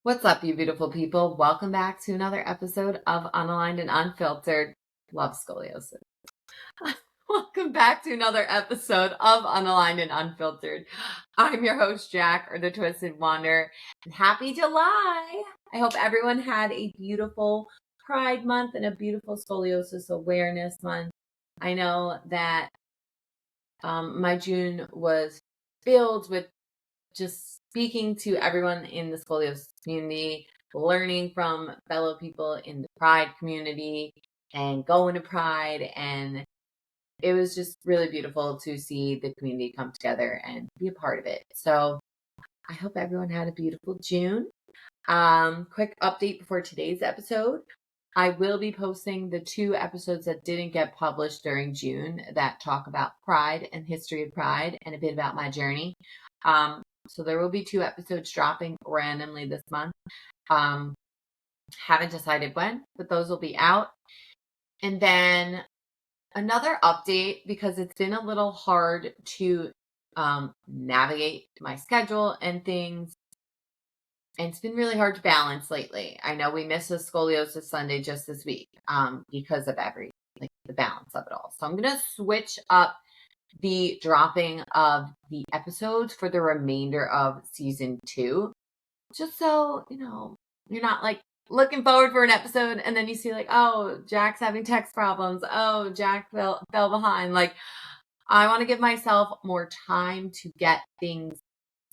What's up, you beautiful people? Welcome back to another episode of Unaligned and Unfiltered. Love scoliosis. Welcome back to another episode of Unaligned and Unfiltered. I'm your host, Jack, or the Twisted Wander, and happy July! I hope everyone had a beautiful Pride Month and a beautiful Scoliosis Awareness Month. I know that my June was filled with just speaking to everyone in the scoliosis community, learning from fellow people in the Pride community, and going to Pride. And it was just really beautiful to see the community come together and be a part of it. So I hope everyone had a beautiful June. Quick update before today's episode. I will be posting the 2 episodes that didn't get published during June that talk about Pride and history of Pride and a bit about my journey. So there will be 2 episodes dropping randomly this month. Haven't decided when, but those will be out. And then another update, because it's been a little hard to navigate my schedule and things. And it's been really hard to balance lately. I know we missed a Scoliosis Sunday just this week because of the balance of it all. So I'm going to switch up the dropping of the episodes for the remainder of season 2, just so you're not looking forward for an episode and then you see oh, Jack's having text problems, oh, Jack fell behind. I want to give myself more time to get things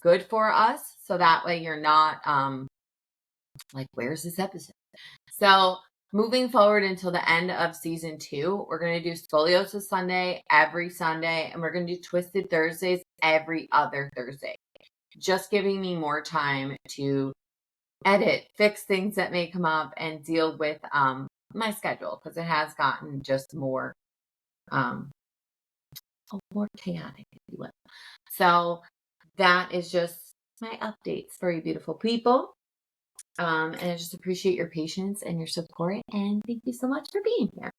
good for us, so that way you're not where's this episode? So moving forward until the end of season 2, we're going to do Scoliosis Sunday every Sunday, and we're going to do Twisted Thursdays every other Thursday. Just giving me more time to edit, fix things that may come up, and deal with my schedule, because it has gotten just more chaotic, if you will. So that is just my updates for you beautiful people. And I just appreciate your patience and your support, and thank you so much for being here.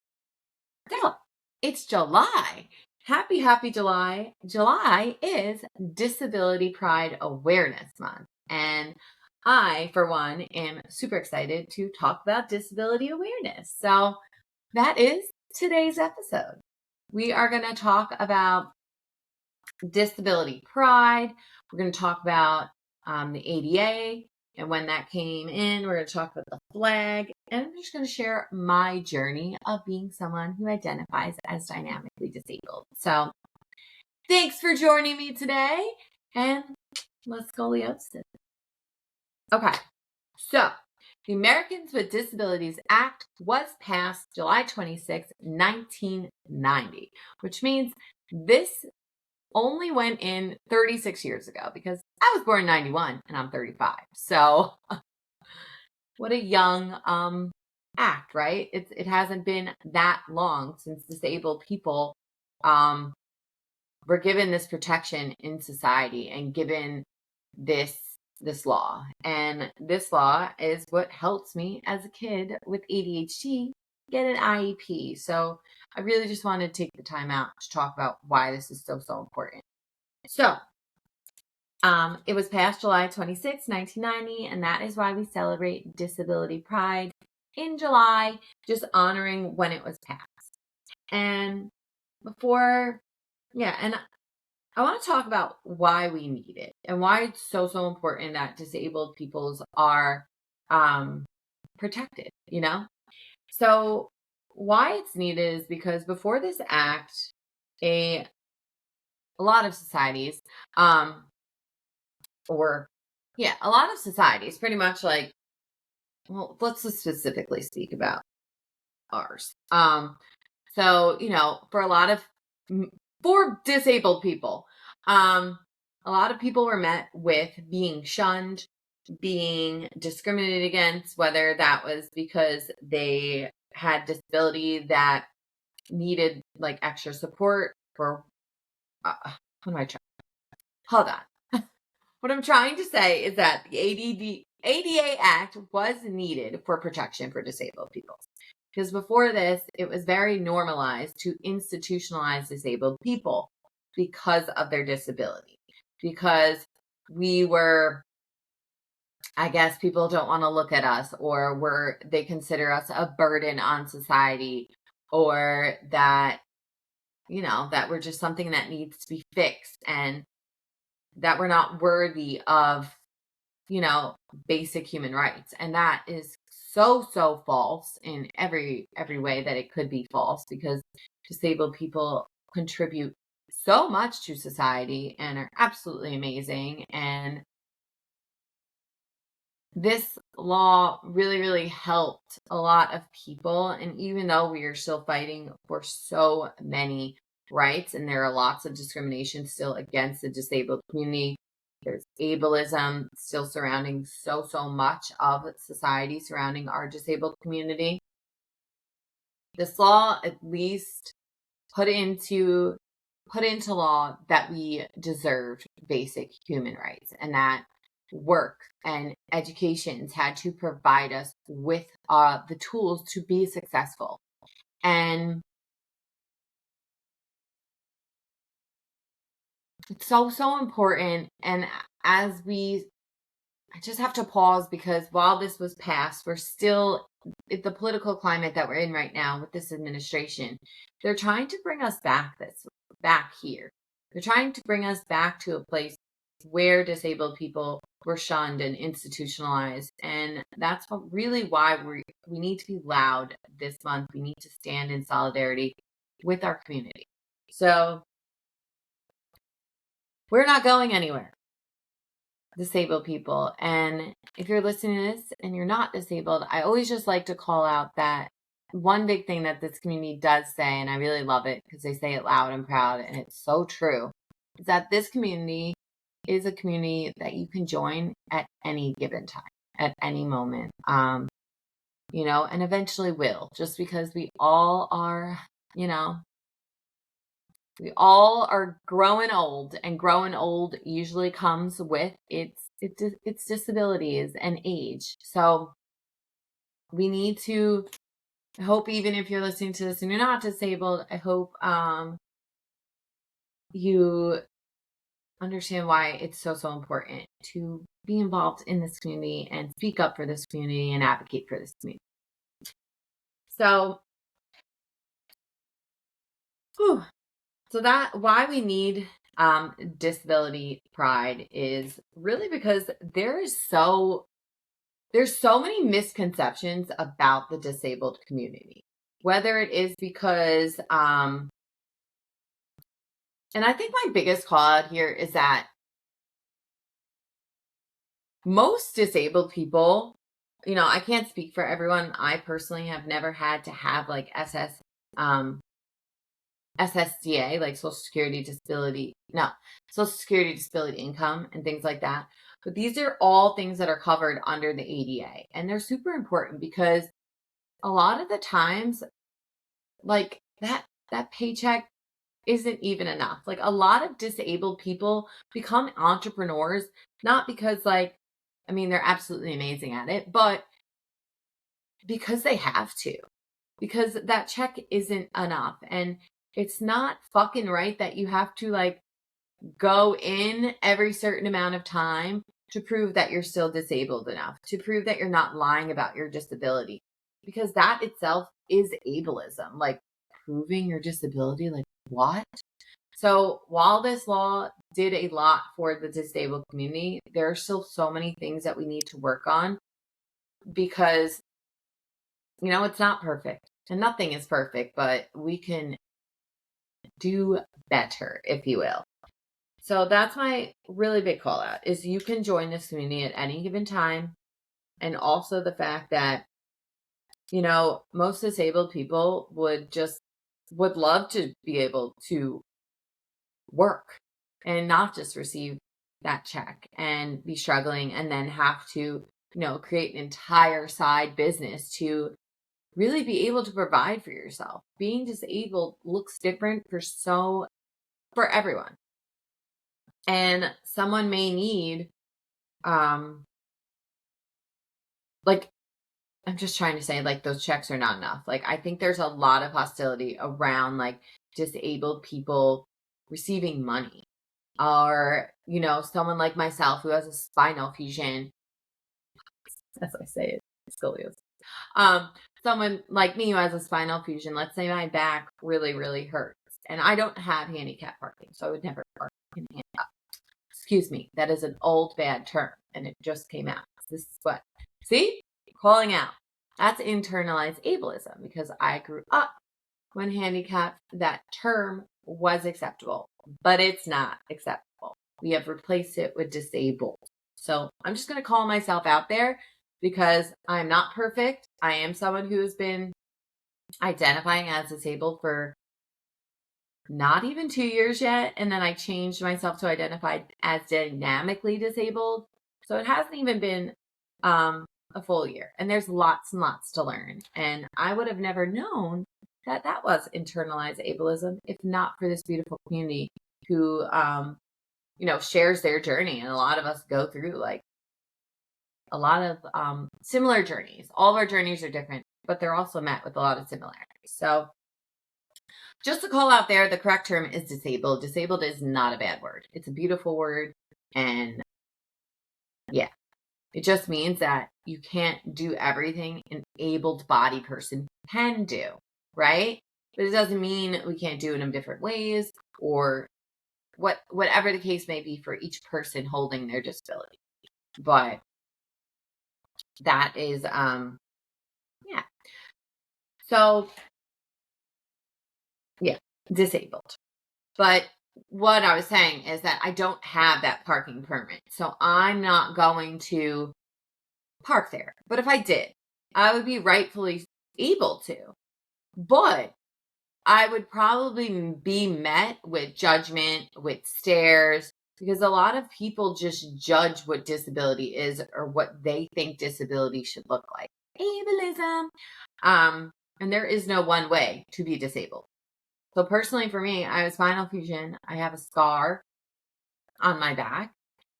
So, it's July. Happy July. July is Disability Pride Awareness Month. And I, for one, am super excited to talk about disability awareness. So that is today's episode. We are going to talk about disability pride. We're going to talk about the ADA and when that came in. We're going to talk about the flag, and I'm just going to share my journey of being someone who identifies as dynamically disabled. So thanks for joining me today, and let's scoliosis. Okay, so the Americans with Disabilities Act was passed July 26, 1990, which means this only went in 36 years ago, because I was born in 91 and I'm 35. So what a young act, right? It hasn't been that long since disabled people were given this protection in society and given this law. And this law is what helps me as a kid with ADHD get an IEP. So I really just want to take the time out to talk about why this is so important. So it was passed July 26, 1990, and that is why we celebrate Disability Pride in July, just honoring when it was passed. And and I want to talk about why we need it and why it's so important that disabled peoples are protected, So why it's needed is because before this act, a lot of societies, a lot of societies pretty much let's just specifically speak about ours. For disabled people, a lot of people were met with being shunned, being discriminated against, whether that was because they had disability that needed extra support for what am I trying? Hold on. What I'm trying to say is that the ADA Act was needed for protection for disabled people. Because before this, it was very normalized to institutionalize disabled people because of their disability. Because we were I guess people don't want to look at us, or they consider us a burden on society, or that, that we're just something that needs to be fixed, and that we're not worthy of, basic human rights. And that is so false in every way that it could be false, because disabled people contribute so much to society and are absolutely amazing. And this law really helped a lot of people. And even though we are still fighting for so many rights, and there are lots of discrimination still against the disabled community, there's ableism still surrounding so much of society surrounding our disabled community. This law at least put into law that we deserved basic human rights, and that work and educations had to provide us with the tools to be successful. And it's so important. And I just have to pause, because while this was passed, we're still, the political climate that we're in right now with this administration, they're trying to bring us back here. They're trying to bring us back to a place where disabled people were shunned and institutionalized. And that's why we need to be loud this month. We need to stand in solidarity with our community. So we're not going anywhere, disabled people. And if you're listening to this and you're not disabled, I always just like to call out that one big thing that this community does say, and I really love it because they say it loud and proud, and it's so true, is that this community is a community that you can join at any given time, at any moment, and eventually will, just because we all are, we all are growing old, and growing old usually comes with its disabilities and age. So we need to, I hope, even if you're listening to this and you're not disabled, I hope you understand why it's so important to be involved in this community and speak up for this community and advocate for this community. So, that why we need disability pride is really because there's so many misconceptions about the disabled community, whether it is because and I think my biggest call out here is that most disabled people, I can't speak for everyone. I personally have never had to have like SSDA, like Social Security disability income and things like that. But these are all things that are covered under the ADA. And they're super important because a lot of the times, like that paycheck isn't even enough. Like a lot of disabled people become entrepreneurs, not because they're absolutely amazing at it, but because they have to, because that check isn't enough. And it's not fucking right that you have to go in every certain amount of time to prove that you're still disabled enough, to prove that you're not lying about your disability, because that itself is ableism. Like proving your disability, like what? So while this law did a lot for the disabled community, there are still so many things that we need to work on, because it's not perfect and nothing is perfect, but we can do better, if you will. So that's my really big call out, is you can join this community at any given time. And also the fact that, most disabled people would love to be able to work and not just receive that check and be struggling and then have to, create an entire side business to really be able to provide for yourself. Being disabled looks different for everyone. And someone may need, I'm just trying to say, those checks are not enough. I think there's a lot of hostility around, disabled people receiving money. Or, someone like myself who has a spinal fusion, as I say it, scoliosis. Someone like me who has a spinal fusion, let's say my back really, really hurts, and I don't have handicap parking, so I would never park in handicap. Excuse me, that is an old bad term, and it just came out. This is what, see, calling out. That's internalized ableism, because I grew up when handicap, that term was acceptable, but it's not acceptable. We have replaced it with disabled. So I'm just going to call myself out there because I'm not perfect. I am someone who has been identifying as disabled for not even 2 years yet. And then I changed myself to identify as dynamically disabled. So it hasn't even been a full year. And there's lots and lots to learn. And I would have never known that that was internalized ableism if not for this beautiful community who, shares their journey. And a lot of us go through like a lot of similar journeys. All of our journeys are different, but they're also met with a lot of similarities. So just to call out there, the correct term is disabled. Disabled is not a bad word. It's a beautiful word. And yeah, it just means that you can't do everything an abled body person can do, right? But it doesn't mean we can't do it in different ways or whatever the case may be for each person holding their disability. But that is, yeah. So, yeah, disabled. But what I was saying is that I don't have that parking permit. So I'm not going to park there. But if I did, I would be rightfully able to. But I would probably be met with judgment, with stares, because a lot of people just judge what disability is or what they think disability should look like. Ableism. And there is no one way to be disabled. So personally for me, I have spinal fusion. I have a scar on my back,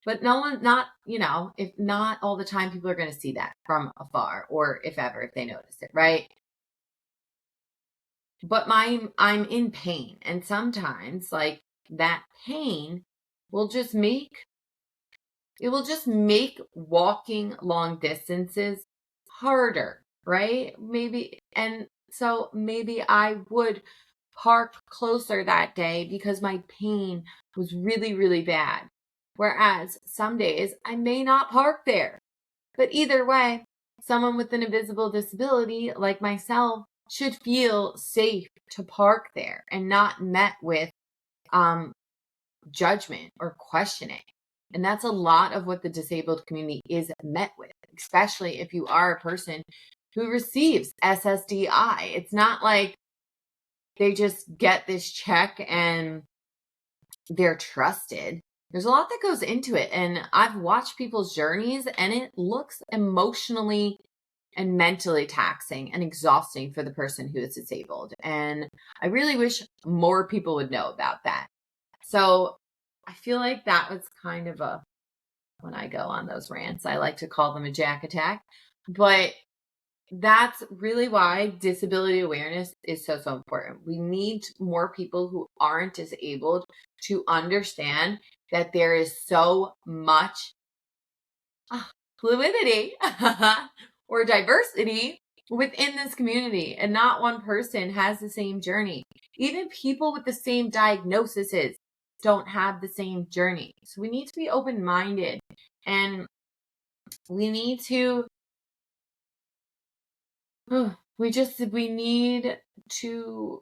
but if not all the time, people are going to see that from afar or if ever, if they notice it, right? But I'm in pain. And sometimes like that pain will just make walking long distances harder, right? And so maybe I would park closer that day because my pain was really, really bad. Whereas some days I may not park there. But either way, someone with an invisible disability like myself should feel safe to park there and not met with judgment or questioning. And that's a lot of what the disabled community is met with, especially if you are a person who receives SSDI. It's not like they just get this check and they're trusted. There's a lot that goes into it. And I've watched people's journeys and it looks emotionally and mentally taxing and exhausting for the person who is disabled. And I really wish more people would know about that. So I feel like that was kind of when I go on those rants, I like to call them a jack attack. But that's really why disability awareness is so, so important. We need more people who aren't disabled to understand that there is so much fluidity or diversity within this community, and not one person has the same journey. Even people with the same diagnoses don't have the same journey. So we need to be open-minded, and we need to we need to,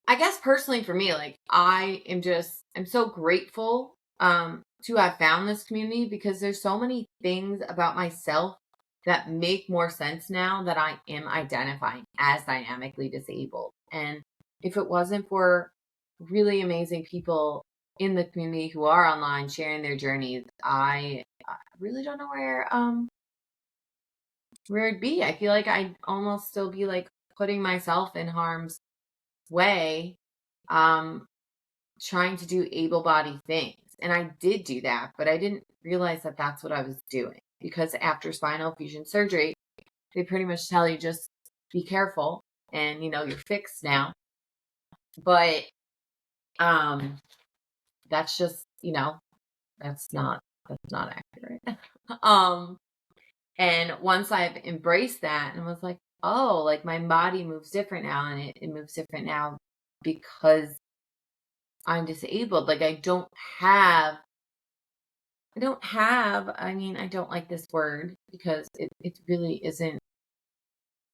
I guess personally for me, like I'm so grateful to have found this community because there's so many things about myself that make more sense now that I am identifying as dynamically disabled. And if it wasn't for really amazing people in the community who are online sharing their journeys, I really don't know where it'd be. I feel like I'd almost still be like putting myself in harm's way, trying to do able-bodied things. And I did do that, but I didn't realize that that's what I was doing, because after spinal fusion surgery, they pretty much tell you just be careful and you're fixed now. But that's just that's not accurate. And once I've embraced that and was like, oh, like my body moves different now, and it moves different now because I'm disabled. Like I mean, I don't like this word because it really isn't.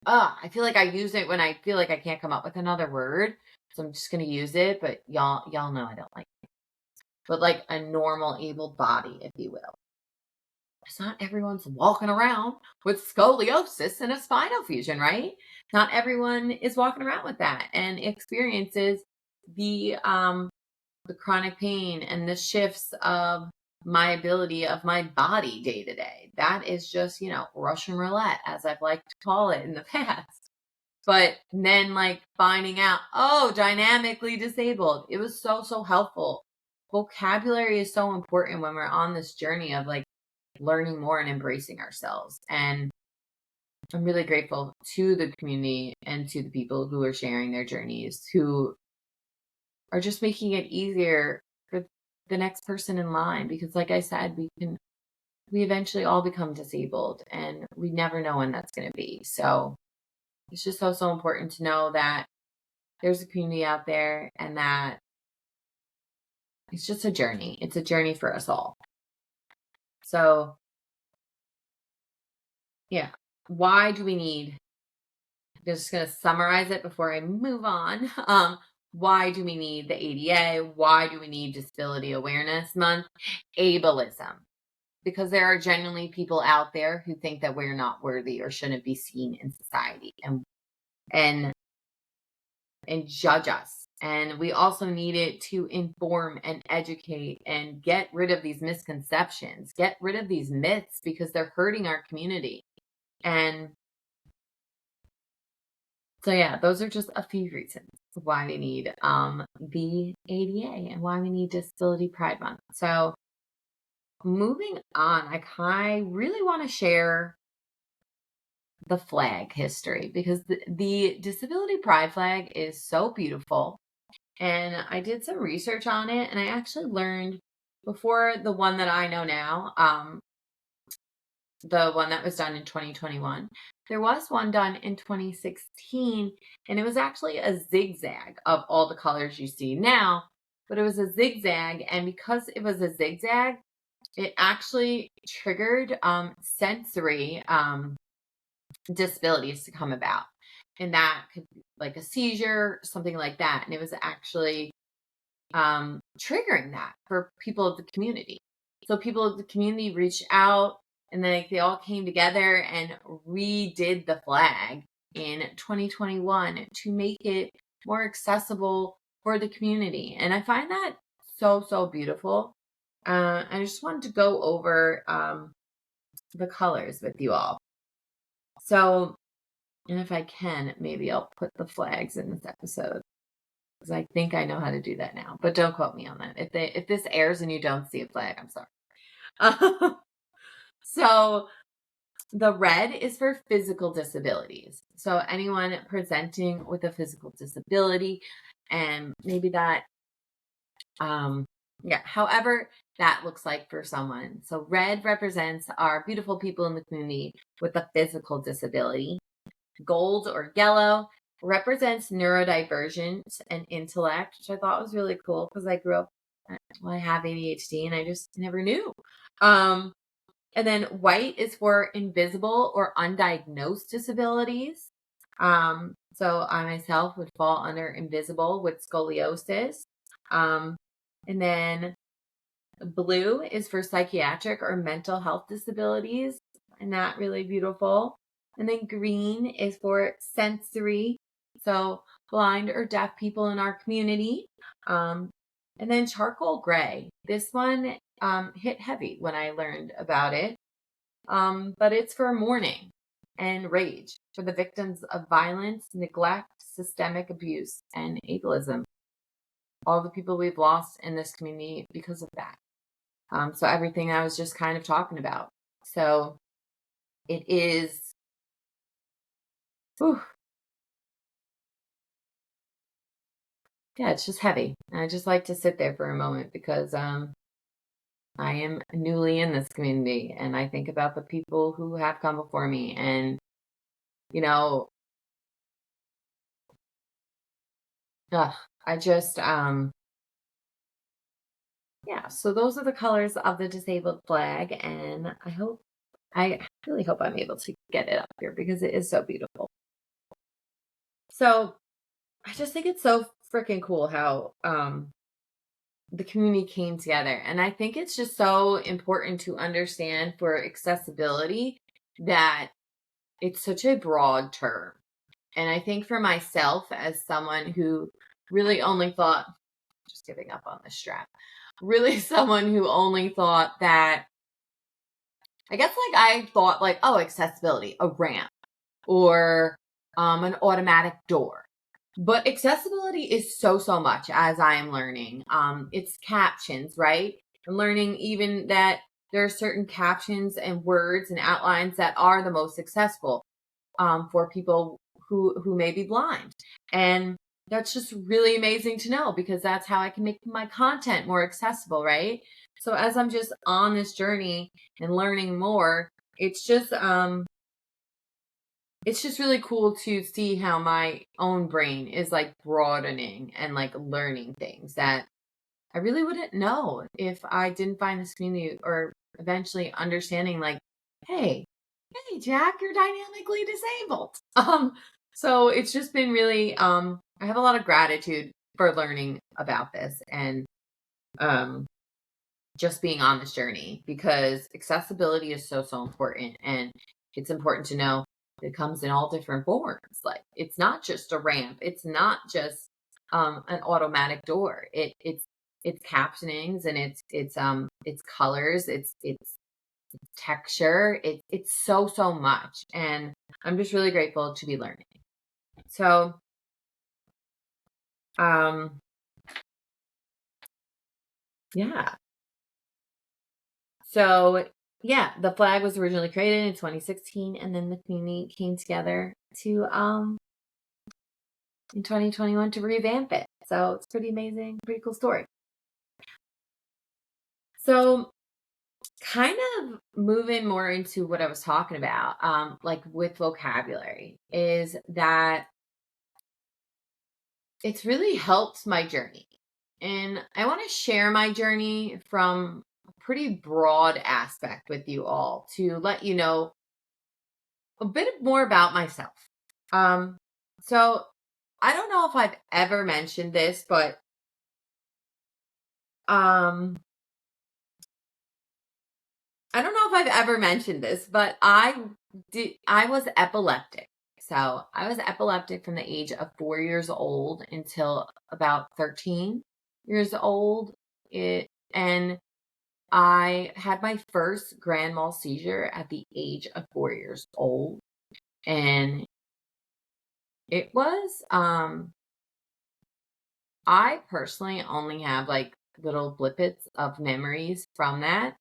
I feel like I use it when I feel like I can't come up with another word. So I'm just gonna use it, but y'all know I don't like it. But like a normal abled body, if you will. It's not everyone's walking around with scoliosis and a spinal fusion, right? Not everyone is walking around with that and experiences the chronic pain and the shifts of my ability of my body day to day. That is just, Russian roulette, as I've liked to call it in the past. But then like finding out, oh, dynamically disabled. It was so, so helpful. Vocabulary is so important when we're on this journey of like learning more and embracing ourselves. And I'm really grateful to the community and to the people who are sharing their journeys, who are just making it easier for the next person in line. Because like I said, we eventually all become disabled and we never know when that's going to be. So it's just so, so important to know that there's a community out there and that it's just a journey. It's a journey for us all. So yeah, why do we need, I'm just going to summarize it before I move on. Why do we need the ADA? Why do we need Disability Awareness Month? Ableism. Because there are genuinely people out there who think that we're not worthy or shouldn't be seen in society and judge us. And we also need it to inform and educate and get rid of these misconceptions, get rid of these myths, because they're hurting our community. And so yeah, those are just a few reasons why we need the ADA and why we need Disability Pride Month. So moving on, I really want to share the flag history, because the Disability Pride flag is so beautiful. And I did some research on it, and I actually learned before the one that I know now, the one that was done in 2021, there was one done in 2016, and it was actually a zigzag of all the colors you see now, but it was a zigzag. And because it was a zigzag, it actually triggered sensory disabilities to come about. And that could be like a seizure, something like that. And it was actually triggering that for people of the community. So people of the community reached out, and then they all came together and redid the flag in 2021 to make it more accessible for the community. And I find that so, so beautiful. I just wanted to go over the colors with you all. So, and if I can, maybe I'll put the flags in this episode, because I think I know how to do that now. But don't quote me on that. If this airs and you don't see a flag, I'm sorry. So the red is for physical disabilities. So anyone presenting with a physical disability, and maybe that, however that looks like for someone. So red represents our beautiful people in the community with a physical disability. Gold or yellow represents neurodivergence and intellect, which I thought was really cool, because I grew up, I have ADHD and I just never knew. And then white is for invisible or undiagnosed disabilities. So I myself would fall under invisible with scoliosis. And then blue is for psychiatric or mental health disabilities, and that really beautiful. And then green is for sensory, so blind or deaf people in our community. And then charcoal gray. This one hit heavy when I learned about it, but it's for mourning and rage for the victims of violence, neglect, systemic abuse, and ableism. All the people we've lost in this community because of that. So everything I was just kind of talking about. So it is, whew, yeah, it's just heavy. And I just like to sit there for a moment, because I am newly in this community, and I think about the people who have come before me, and you know, ugh, I just yeah. So those are the colors of the disabled flag, and I really hope I'm able to get it up here because it is so beautiful. So I just think it's so freaking cool how the community came together. And I think it's just so important to understand for accessibility that it's such a broad term. And I think for myself, as someone who really only thought, just giving up on the strap, really someone who only thought that, I guess like I thought like, oh, accessibility, a ramp or an automatic door. But accessibility is so much as I am learning. It's captions, right? I'm learning even that there are certain captions and words and outlines that are the most accessible for people who may be blind. And that's just really amazing to know because that's how I can make my content more accessible, right? So as I'm just on this journey and learning more, it's just really cool to see how my own brain is like broadening and like learning things that I really wouldn't know if I didn't find this community or eventually understanding like, hey, hey, Jack, you're dynamically disabled. So it's just been really, I have a lot of gratitude for learning about this and um, just being on this journey because accessibility is so important. And it's important to know it comes in all different forms. Like it's not just a ramp. It's not just an automatic door. It's captionings and it's colors. It's texture. It's so much. And I'm just really grateful to be learning. So um yeah. So yeah, the flag was originally created in 2016 and then the community came together to in 2021 to revamp it. So it's pretty amazing, pretty cool story. So kind of moving more into what I was talking about, like with vocabulary, is that it's really helped my journey. And I want to share my journey from a pretty broad aspect with you all to let you know a bit more about myself. Um, so I don't know if I've ever mentioned this, but um, I don't know if I've ever mentioned this, but I was epileptic. So I was epileptic from the age of 4 years old until about 13 years old. And I had my first grand mal seizure at the age of 4 years old. And it was, I personally only have like little blippets of memories from that,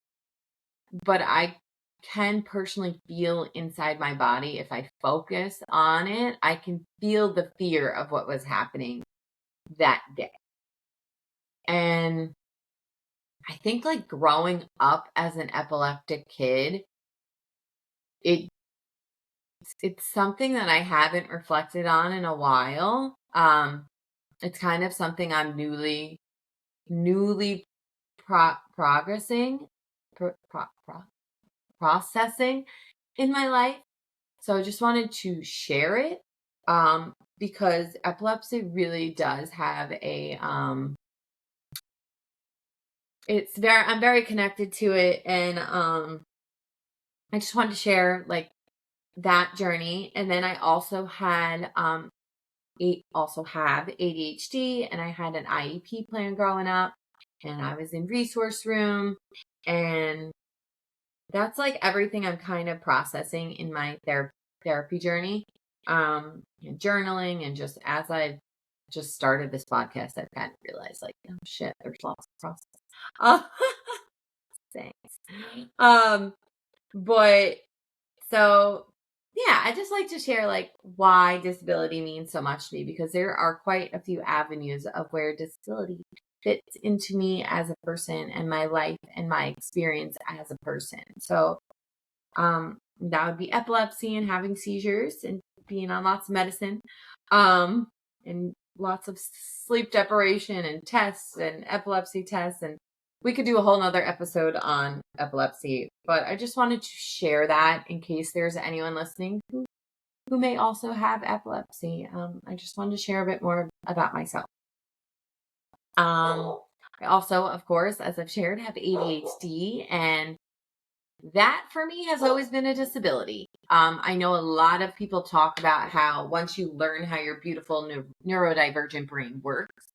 but I can personally feel inside my body if I focus on it. I can feel the fear of what was happening that day. And I think like growing up as an epileptic kid, it it's something that I haven't reflected on in a while. It's kind of something I'm newly progressing, processing in my life. So I just wanted to share it because epilepsy really does have a I'm very connected to it, and I just wanted to share like that journey. And then I also had also have ADHD, and I had an IEP plan growing up, and I was in resource room, and that's like everything I'm kind of processing in my therapy journey. Journaling, and just as I just started this podcast, I've kind of realized like, oh shit, there's lots of process. Uh, thanks. But so yeah, I just like to share like why disability means so much to me because there are quite a few avenues of where disability fits into me as a person and my life and my experience as a person. So that would be epilepsy and having seizures and being on lots of medicine, and lots of sleep deprivation and tests and epilepsy tests. And we could do a whole nother episode on epilepsy, but I just wanted to share that in case there's anyone listening who may also have epilepsy. I just wanted to share a bit more about myself. I also, of course, as I've shared, have ADHD, and that for me has always been a disability. I know a lot of people talk about how once you learn how your beautiful neurodivergent brain works,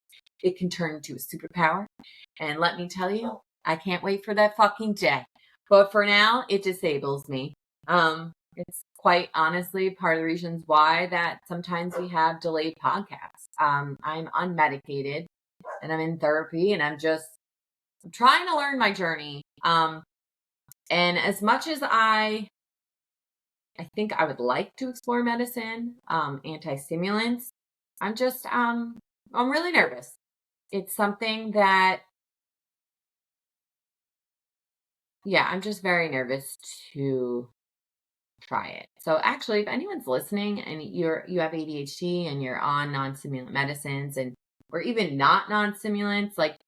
it can turn into a superpower. And let me tell you, I can't wait for that fucking day. But for now, it disables me. It's quite honestly part of the reasons why that sometimes we have delayed podcasts. I'm unmedicated and I'm in therapy, and I'm trying to learn my journey. And as much as I think I would like to explore medicine, anti-stimulants, I'm really nervous. It's something that, yeah, I'm just very nervous to try it. So actually, if anyone's listening and you have ADHD and you're on non-stimulant medicines or even not non-stimulants, like,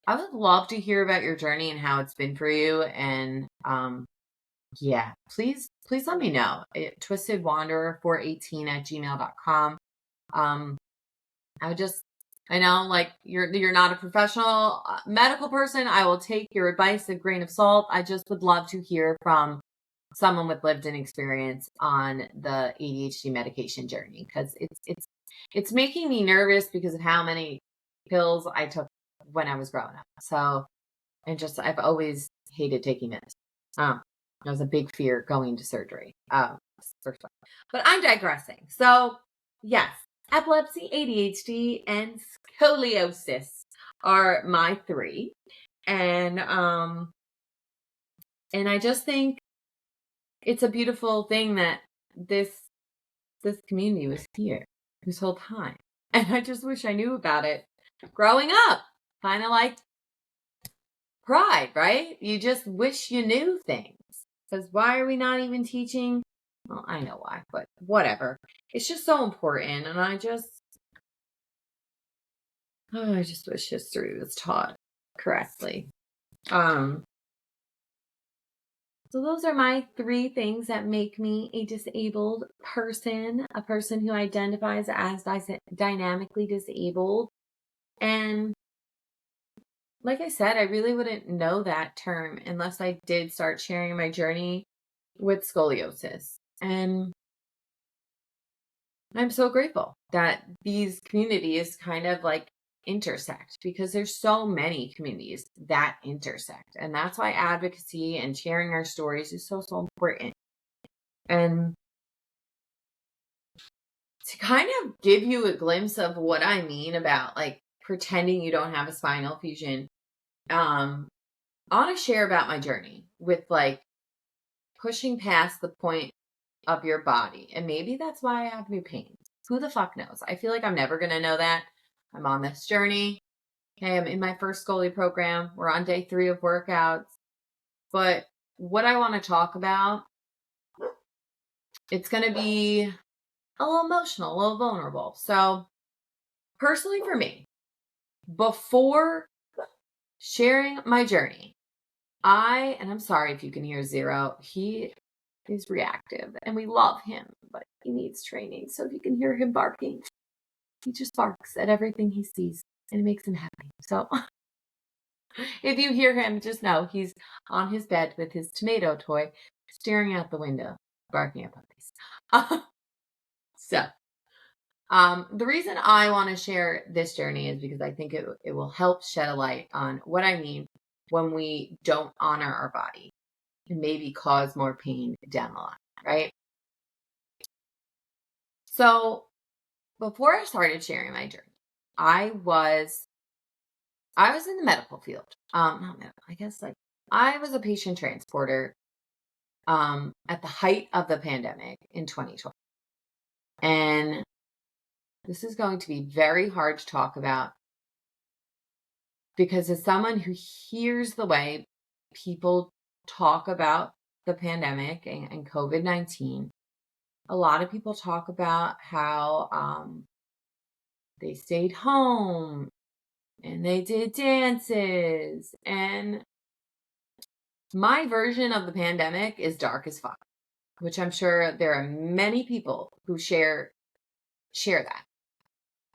I would love to hear about your journey and how it's been for you. And yeah, please let me know. twistedwanderer418@gmail.com. Um, I know, like, you're not a professional medical person. I will take your advice with a grain of salt. I just would love to hear from someone with lived-in experience on the ADHD medication journey, because it's making me nervous because of how many pills I took when I was growing up. So, and I've always hated taking medicine. That was a big fear going to surgery. First one. But I'm digressing. So, yes, epilepsy, ADHD, and scoliosis are my three. And I just think it's a beautiful thing that this community was here this whole time. And I just wish I knew about it growing up. Kind of like pride, right? You just wish you knew things. Because why are we not even teaching? Well, I know why, but whatever. It's just so important. And I just wish history was taught correctly. So those are my three things that make me a disabled person, a person who identifies as dynamically disabled. And like I said, I really wouldn't know that term unless I did start sharing my journey with scoliosis. And I'm so grateful that these communities kind of like intersect, because there's so many communities that intersect. And that's why advocacy and sharing our stories is so important. And to kind of give you a glimpse of what I mean about like pretending you don't have a spinal fusion, I want to share about my journey with like pushing past the point of your body. And maybe that's why I have new pains. Who the fuck knows? I feel like I'm never going to know that. I'm on this journey. Okay, I'm in my first Scully program. We're on day 3 of workouts. But what I want to talk about, it's going to be a little emotional, a little vulnerable. So personally for me, before sharing my journey, and I'm sorry if you can hear Zero, he is reactive and we love him, but he needs training. So if you can hear him barking, he just barks at everything he sees and it makes him happy. So if you hear him, just know he's on his bed with his tomato toy, staring out the window, barking at puppies. The reason I want to share this journey is because I think it will help shed a light on what I mean when we don't honor our body and maybe cause more pain down the line, right? So before I started sharing my journey, I was in the medical field. Not medical, I guess, like, I was a patient transporter at the height of the pandemic in 2020. And this is going to be very hard to talk about because as someone who hears the way people talk about the pandemic and COVID-19, a lot of people talk about how they stayed home and they did dances. And my version of the pandemic is dark as fuck, which I'm sure there are many people who share that.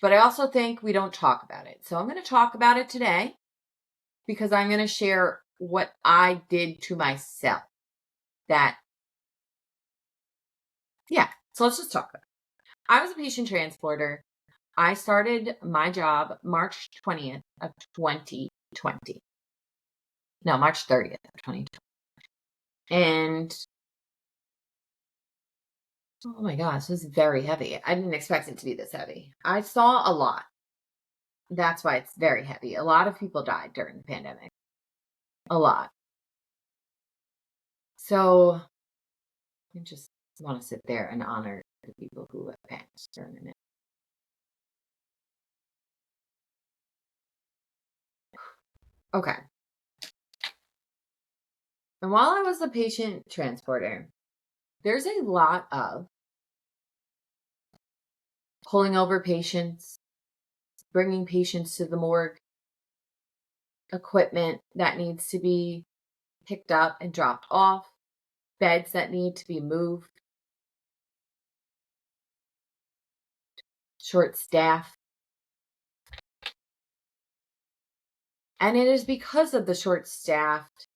But I also think we don't talk about it. So I'm going to talk about it today because I'm going to share what I did to myself. So let's just talk about it. I was a patient transporter. I started my job March 20th of 2020. No, March 30th of 2020. And oh my gosh, this is very heavy. I didn't expect it to be this heavy. I saw a lot. That's why it's very heavy. A lot of people died during the pandemic. A lot. So I just want to sit there and honor the people who have passed during it. Okay. And while I was a patient transporter, there's a lot of pulling over patients, bringing patients to the morgue, equipment that needs to be picked up and dropped off, beds that need to be moved, short staff. And it is because of the short staffed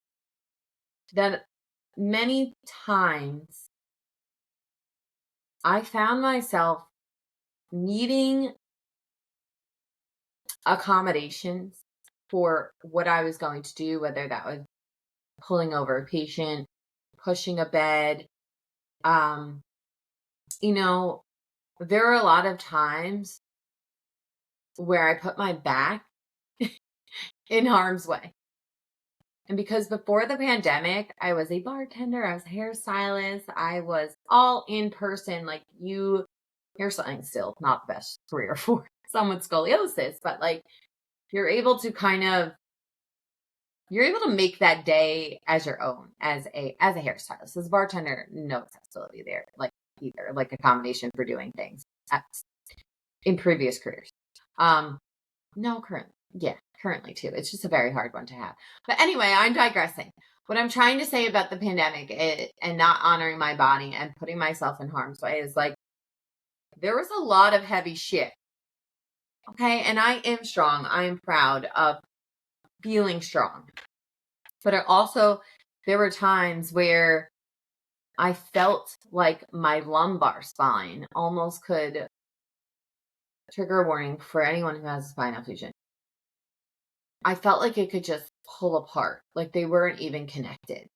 that many times I found myself needing accommodations for what I was going to do, whether that was pulling over a patient, pushing a bed. You know, there are a lot of times where I put my back in harm's way. And because before the pandemic, I was a bartender, I was a hairstylist, I was all in person, like hairstyling still not the best career for someone with scoliosis, but like you're able to make that day as your own as a hairstylist. As a bartender, no accessibility there, like either like accommodation for doing things in previous careers. No, currently too. It's just a very hard one to have. But anyway, I'm digressing. What I'm trying to say about the pandemic and not honoring my body and putting myself in harm's way is like, there was a lot of heavy shit. Okay. And I am strong. I am proud of feeling strong. But there were times where I felt like my lumbar spine almost could trigger warning for anyone who has a spinal fusion. I felt like it could just pull apart, like they weren't even connected.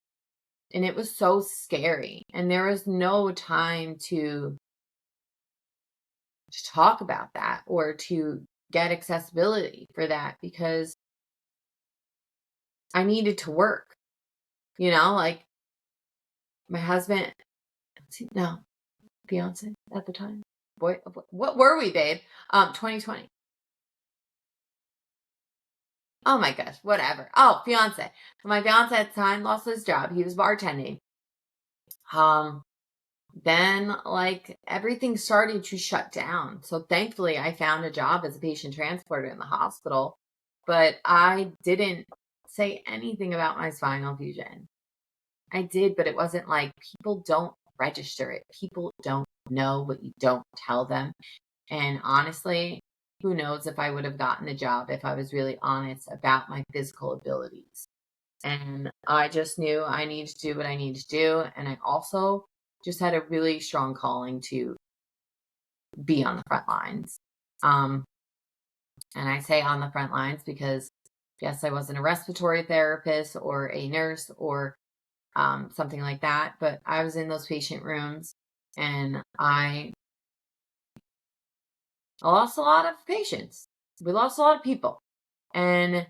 And it was so scary. And there was no time to talk about that or to get accessibility for that because I needed to work. Like my husband, fiance at the time. Boy, what were we, babe? 2020. Oh my gosh, whatever. Oh, fiance. My fiance at the time lost his job. He was bartending. Then like everything started to shut down. So thankfully I found a job as a patient transporter in the hospital, but I didn't say anything about my spinal fusion. I did, but it wasn't like people don't register it. People don't know what you don't tell them. And honestly, who knows if I would have gotten the job if I was really honest about my physical abilities. And I just knew I needed to do what I needed to do. And I also just had a really strong calling to be on the front lines. And I say on the front lines because, yes, I wasn't a respiratory therapist or a nurse or something like that, but I was in those patient rooms and I lost a lot of patients. We lost a lot of people. And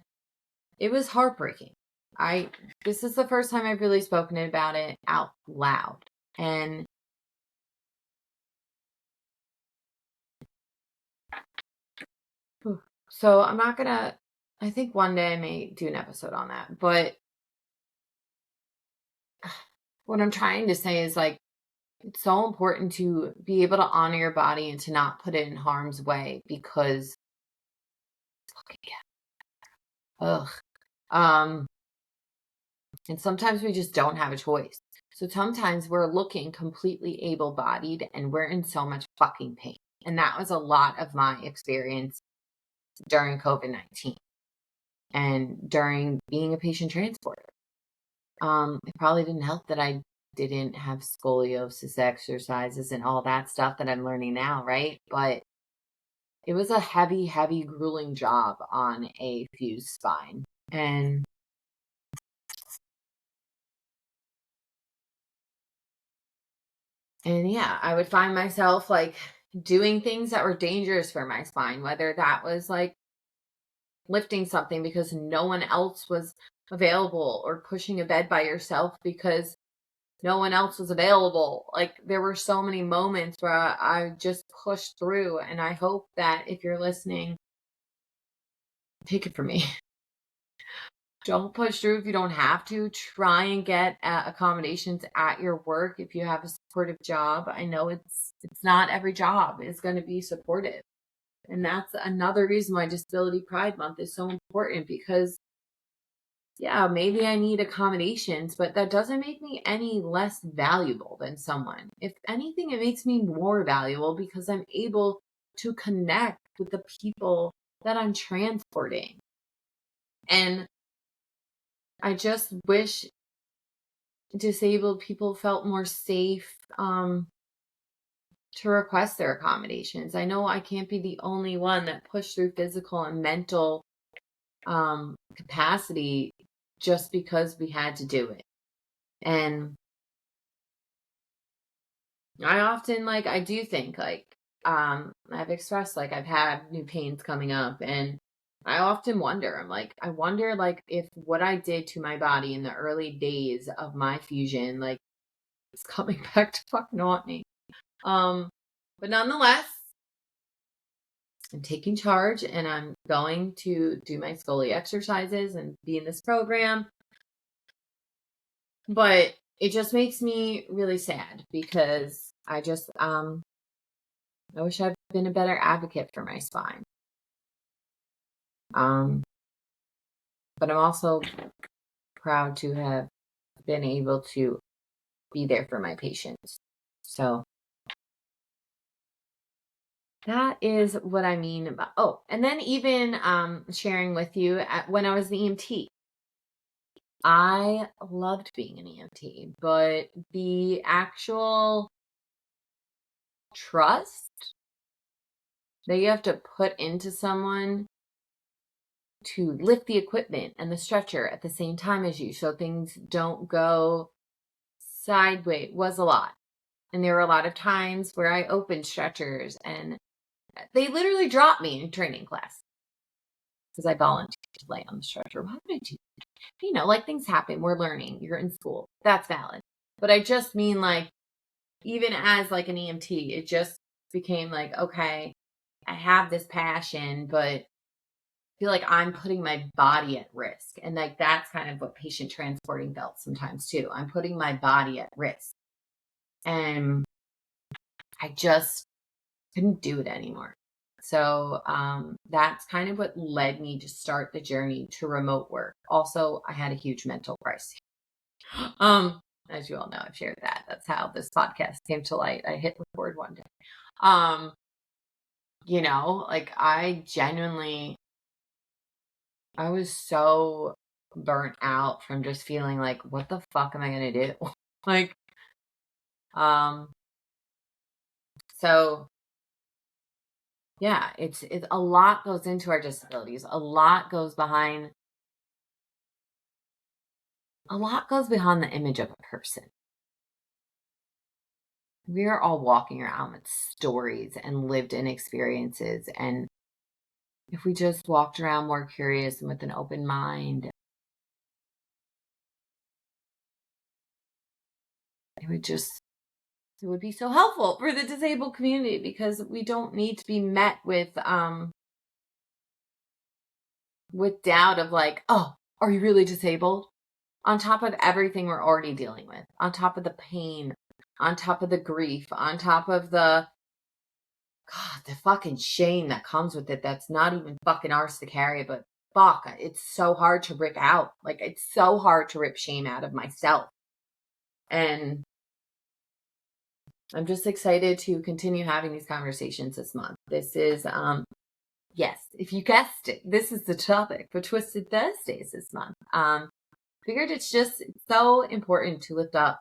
it was heartbreaking. This is the first time I've really spoken about it out loud. And so I'm not going to I think one day I may do an episode on that. But what I'm trying to say is like, it's so important to be able to honor your body and to not put it in harm's way because, ugh. Um, and sometimes we just don't have a choice. So sometimes we're looking completely able bodied and we're in so much fucking pain. And that was a lot of my experience during COVID-19 and during being a patient transporter. It probably didn't help that I didn't have scoliosis exercises and all that stuff that I'm learning now, right? But it was a heavy, heavy, grueling job on a fused spine. And yeah, I would find myself like doing things that were dangerous for my spine, whether that was like lifting something because no one else was available or pushing a bed by yourself because no one else was available. Like there were so many moments where I just pushed through, and I hope that if you're listening, take it from me. Don't push through if you don't have to. Try and get accommodations at your work if you have a supportive job. I know it's not every job is going to be supportive. And that's another reason why Disability Pride Month is so important because yeah, maybe I need accommodations, but that doesn't make me any less valuable than someone. If anything, it makes me more valuable because I'm able to connect with the people that I'm transporting. And I just wish disabled people felt more safe to request their accommodations. I know I can't be the only one that pushed through physical and mental capacity just because we had to do it. And I often I do think I've expressed like I've had new pains coming up and I often wonder, I wonder if what I did to my body in the early days of my fusion, is coming back to fucking haunt me. But nonetheless, I'm taking charge and I'm going to do my Scully exercises and be in this program. But it just makes me really sad because I wish I'd been a better advocate for my spine. But I'm also proud to have been able to be there for my patients. So that is what I mean about, oh, and then even sharing with you when I was the EMT, I loved being an EMT, but the actual trust that you have to put into someone to lift the equipment and the stretcher at the same time as you so things don't go sideways was a lot. And there were a lot of times where I opened stretchers and they literally dropped me in training class because I volunteered to lay on the stretcher. Why would I do that? Things happen. We're learning. You're in school. That's valid. But I just mean even as an EMT, it just became okay, I have this passion, but I feel like I'm putting my body at risk. And that's kind of what patient transporting felt sometimes too. I'm putting my body at risk. And I just couldn't do it anymore. So that's kind of what led me to start the journey to remote work. Also, I had a huge mental crisis. As you all know, I've shared that. That's how this podcast came to light. I hit record one day. I was so burnt out from just feeling like, what the fuck am I gonna do? like, so yeah, it's a lot goes into our disabilities. A lot goes behind the image of a person. We are all walking around with stories and lived in experiences. And if we just walked around more curious and with an open mind, it would be so helpful for the disabled community because we don't need to be met with with doubt of like, oh, are you really disabled? On top of everything we're already dealing with, on top of the pain, on top of the grief, on top of the God, the fucking shame that comes with it that's not even fucking ours to carry, but fuck, it's so hard to rip out. Like, it's so hard to rip shame out of myself. And I'm just excited to continue having these conversations this month. This is, yes, if you guessed it, this is the topic for Twisted Thursdays this month. Figured it's just so important to lift up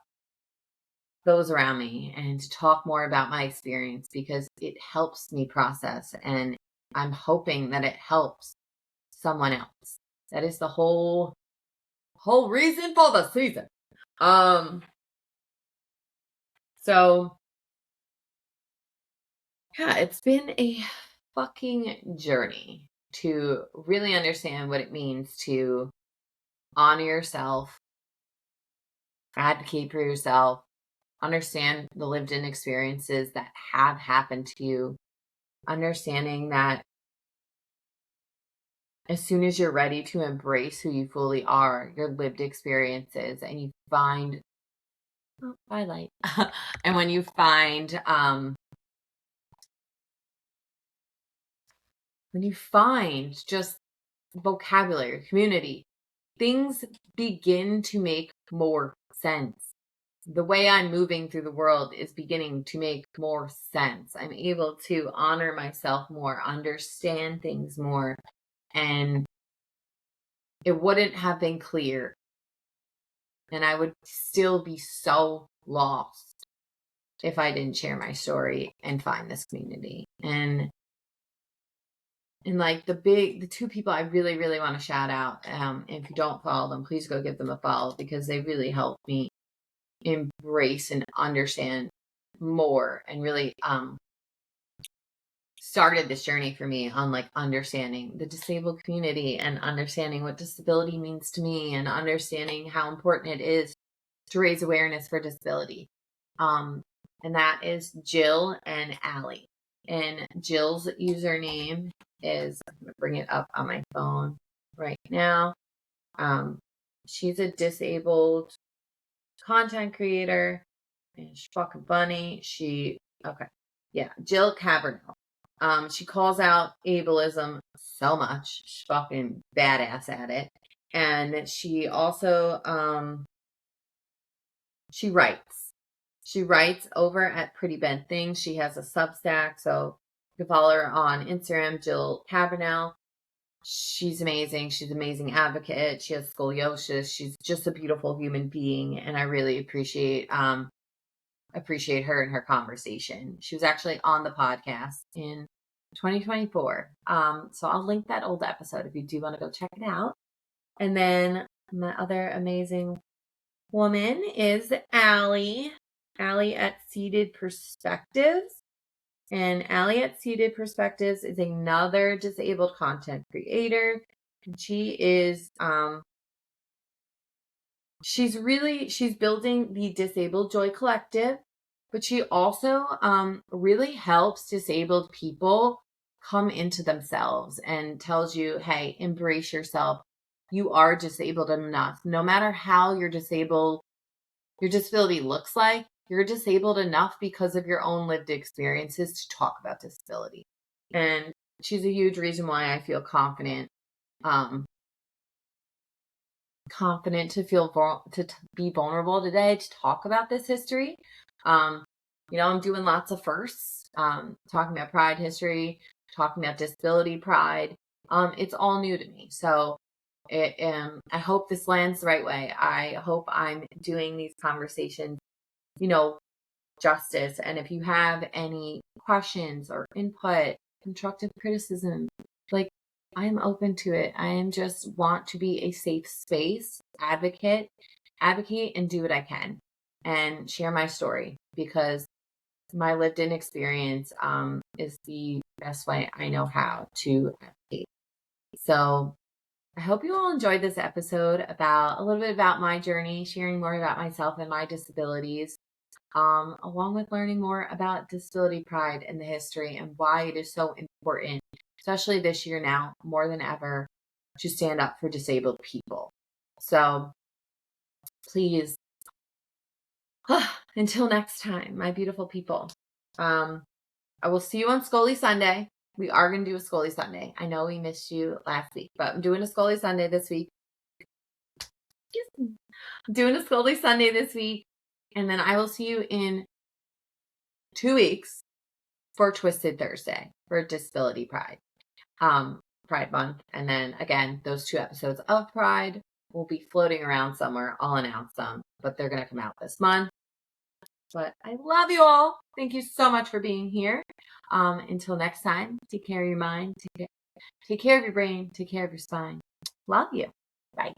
those around me and to talk more about my experience because it helps me process, and I'm hoping that it helps someone else. That is the whole reason for the season. So yeah, it's been a fucking journey to really understand what it means to honor yourself, advocate for yourself, understand the lived in experiences that have happened to you, understanding that as soon as you're ready to embrace who you fully are, your lived experiences, and you find highlight and when you find just vocabulary, community, things begin to make more sense. The way I'm moving through the world is beginning to make more sense. I'm able to honor myself more, understand things more, and it wouldn't have been clear. And I would still be so lost if I didn't share my story and find this community. And like the two people I really, really want to shout out. If you don't follow them, please go give them a follow because they really helped me embrace and understand more and really started this journey for me on like understanding the disabled community and understanding what disability means to me and understanding how important it is to raise awareness for disability. And that is Jill and Allie. And Jill's username is, I'm going to bring it up on my phone right now. She's a disabled content creator and she's fucking funny. Jill Cabernell. She calls out ableism so much. She's fucking badass at it. And she also, she writes. She writes over at Pretty Bent Things. She has a Substack, so you can follow her on Instagram, Jill Cabernell. She's amazing. She's an amazing advocate. She has scoliosis. She's just a beautiful human being, and I really appreciate her and her conversation. She was actually on the podcast in 2024. So I'll link that old episode if you do want to go check it out. And then my other amazing woman is Allie at Seated Perspectives. And Allie at Seated Perspectives is another disabled content creator. And she is, she's building the Disabled Joy Collective, but she also really helps disabled people come into themselves and tells you, hey, embrace yourself. You are disabled enough. No matter how your disability looks like, you're disabled enough because of your own lived experiences to talk about disability. And she's a huge reason why I feel confident to feel to be vulnerable today to talk about this history. I'm doing lots of firsts, talking about Pride history, talking about disability pride. It's all new to me. So I hope this lands the right way. I hope I'm doing these conversations, justice. And if you have any questions or input, constructive criticism, like I'm open to it. I am just want to be a safe space, advocate and do what I can and share my story because my lived in experience is the best way I know how to advocate. So I hope you all enjoyed this episode about a little bit about my journey, sharing more about myself and my disabilities, along with learning more about disability pride and the history and why it is so important, especially this year now, more than ever, to stand up for disabled people. So please, until next time, my beautiful people, I will see you on Scully Sunday. We are going to do a Scully Sunday. I know we missed you last week, but I'm doing a Scully Sunday this week. Doing a Scully Sunday this week. And then I will see you in 2 weeks for Twisted Thursday for Disability Pride. Pride Month. And then again, those 2 episodes of Pride will be floating around somewhere. I'll announce them, but they're going to come out this month. But I love you all. Thank you so much for being here. Until next time, take care of your mind, take care of your brain, take care of your spine. Love you. Bye.